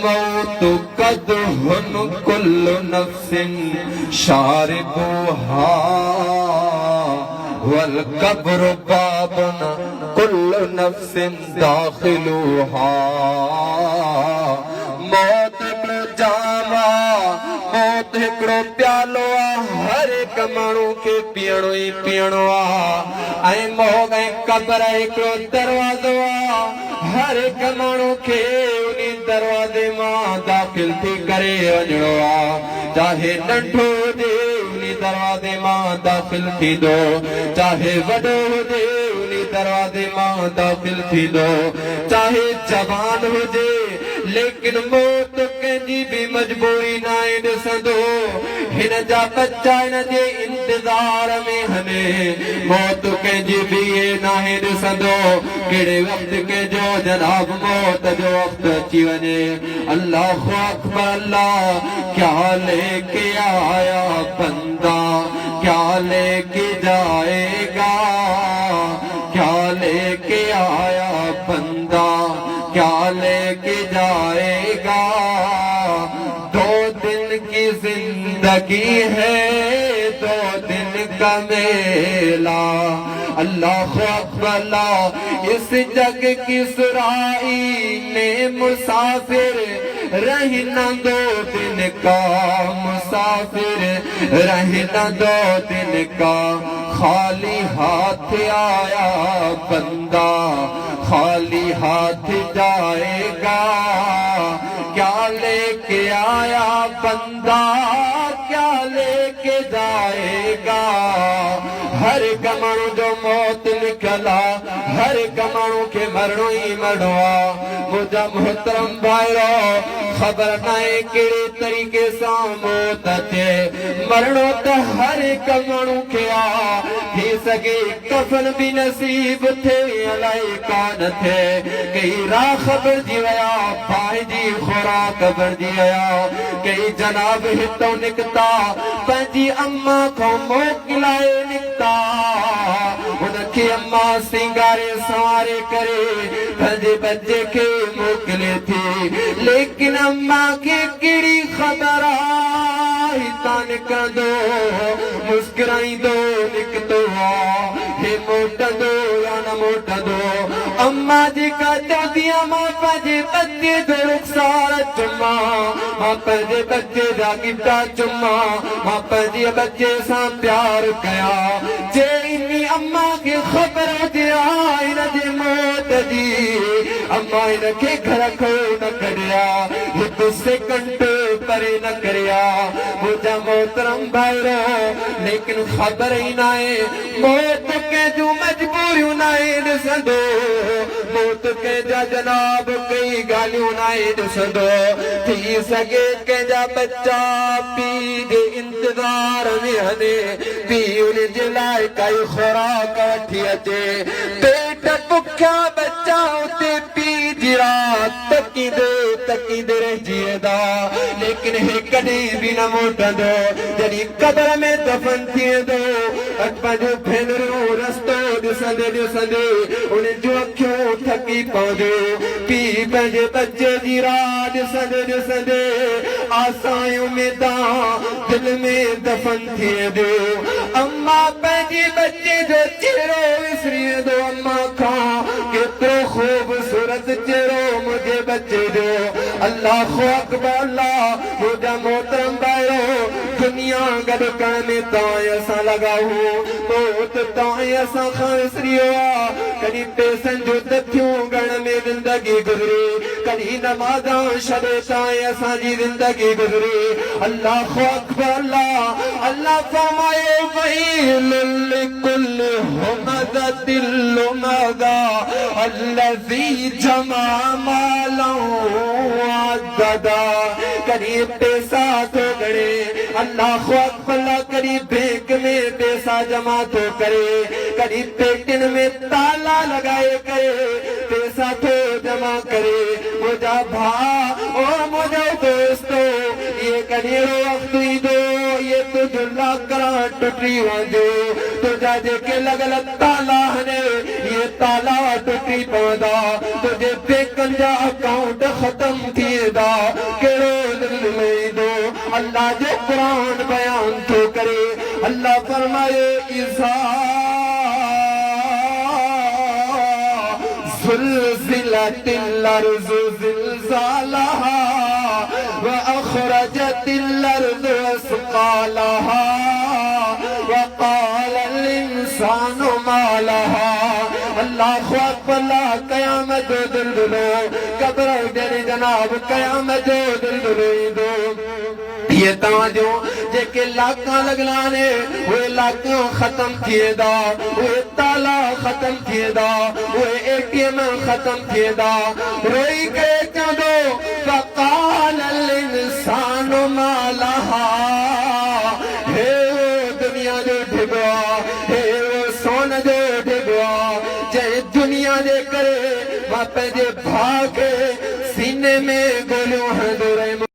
الموت قدح كل نفس شاربها والقبر باب كل نفس داخلها موت हिकिड़ो जाम मौत हिकिड़ो प्यालो हर एक माण्हू खे पीअणो ई पीअणो ऐं मोह ऐं क़ब्र हिकिड़ो दरवाज़ो हर एक माण्हू खे उन दरवाज़े मां दाख़िल थी करे वञणो चाहे नंढो हुजे उन दरवाज़े मां दाख़िल थींदो चाहे वॾो हुजे उन दरवाज़े मां दाख़िल थींदो चाहे जवान हुजे लेकिन मौत कंहिंजी बि मजबूरी न ॾिसंदो हिन जा बच्चा हिन जे इंतज़ार में हले मौत कंहिंजी बि न ॾिसंदो कहिड़े वक़्त कंहिंजो जनाब मौत जो वक़्तु अची वञे अल्लाह अकबर अल्लाह क्या लेके आया बंदा क्या लेके जाएगा क्या लेके आया बंदा क्या लेके जाएगा 2 दिन की जिंदगी है 2 दिन का मेला अल्लाह अकबर इस जग की सुराही ने मुसाफिर रहना 2 दिन का मुसाफिर रहना 2 दिन का खाली हाथ आया बंदा खाली हाथ जाएगा क्या लेके आया बंदा क्या लेके जाएगा हर माण्हू जो मौत लिखला हर माण्हू खे मरणो ई मरणो मुंहिंजा मोहतरम भाइरो ख़बर नाहे कहिड़े तरीक़े सां मौत अचे मरणो त हर हिक माण्हू खे थी सघे कफन बि नसीब थिए अलाए कान थिए कई राख बणिजी विया पाइजी खुराक बणिजी विया कई जनाब हितां निकिता पंहिंजी अम्मा खां मोकिलाए निकिता उनखे अम्मा सिंगारे संवारे करे पंहिंजे बच्चे खे मोकिले थी लेकिन अम्मा खे कहिड़ी ख़बर हितां निकिरंदो मुस्कुराईंदो निकितो हे मोटंदो या न मोटंदो अम्मा जेका चवंदी मां पंहिंजे बच्चे जो रुख़सार चुमा मां पंहिंजे बच्चे जा गिटा चुमा मां पंहिंजे बच्चे सां प्यार कया जे इन अम्मा खे ख़बर हुजे हिन जे मौत जी अम्मा हिनखे घर खां न कढिया 1 सेकंड परे न करिया मुंहिंजा मोहतरम भाइरो लेकिन ख़बर ई नाहे मौत कंहिंजूं मजबूरियूं नाहे ॾिसंदो मौत कंहिंजा जनाब कई ॻाल्हियूं नाहे ॾिसंदो थी सघे कंहिंजा बच्चा पीउ जे इंतज़ार में हले पीउ उन जे लाइ काई खुराक वठी अचे पेट बुखिया बच्चा उते पीउ जी रात तकींदे तकींदे रहिजी वेंदा लेकिन हे कॾहिं बि न मोटंदो जॾहिं क़ब्र में दफ़न थी वेंदो पंहिंजो भेनरूं रस्तो ॾिसंदे ॾिसंदे उन जूं अखियूं थकी पवंदियूं पीउ पंहिंजे बच्चे जी राह ॾिसंदे ॾिसंदे आसायूं मैदान दिलि में दफ़न थी वेंदियूं अम्मा पंहिंजे बच्चे जो चेहरो विसरी वेंदो अम्मा खां केतिरो ख़ूबसूरत चेहरो मुंहिंजे बच्चे जो अल्लाह अकबर अल्लाह मुंहिंजा मोहतरम भाइरो दुनिया गॾु करण में तव्हां असां लॻाऊं मौत तव्हां असां खां विसरी वियो कॾहिं पैसनि जूं तथियूं गण में ज़िंदगी गुज़री कॾहिं नमाज़ां छॾे तव्हां असांजी ज़िंदगी गुज़री अल्लाह अकबर अल्लाह अल्लाह फरमाए वहील लिकुल हुमज़तिल लुमज़ा अल्लज़ी जमा मालन वअद्ददा कॾहिं पैसा थो गणे अल्लाह अकबर कॾहिं बैंक में पैसा जमा थो करे कॾहिं पेटियुनि में ताला लॻाए करे पैसा थो जमा करे मुंहिंजा भाउ ओ मुंहिंजो दोस्तो इहे कॾहिं अहिड़ो वक़्तु ईंदो इहे जो लाकड़ा टुटी वंदे तुझा जेके लगल ताला ने ये ताला टुटी पवंदा तुझे बैंकनि जा अकाउंट खत्म थिएंदा कहिड़ो दिल वेंदो अल्लाह जो कुरान बयान थो करे अल्लाह फरमाए इज़ा ज़ुलज़िलतिल अर्ज़ु ज़िलज़ालहा व अख़रजतिल अर्ज़ु अस्क़ालहा व क़ालल इंसानु मा लहा अल्लाहु अकबर क़यामत जो दिलदुलो कब्र जॾहिं जनाब क़यामत जो दिलदुलो ईंदो ये तव्हांजो जेके लाका लॻला ने उहे लाका ख़त्म थिएंदा उहे ताला ख़त्म थिएंदा उहे एटीएम ख़त्म थिएंदा रोई करे चवंदो फ़क़ालल इंसानु मा लहा हे दुनिया जो ढिबो हे सोन जो ढिबो जंहिं दुनिया जे करे मां पंहिंजे भाउ खे सीने में गोलियूं हणंदो रहियुमि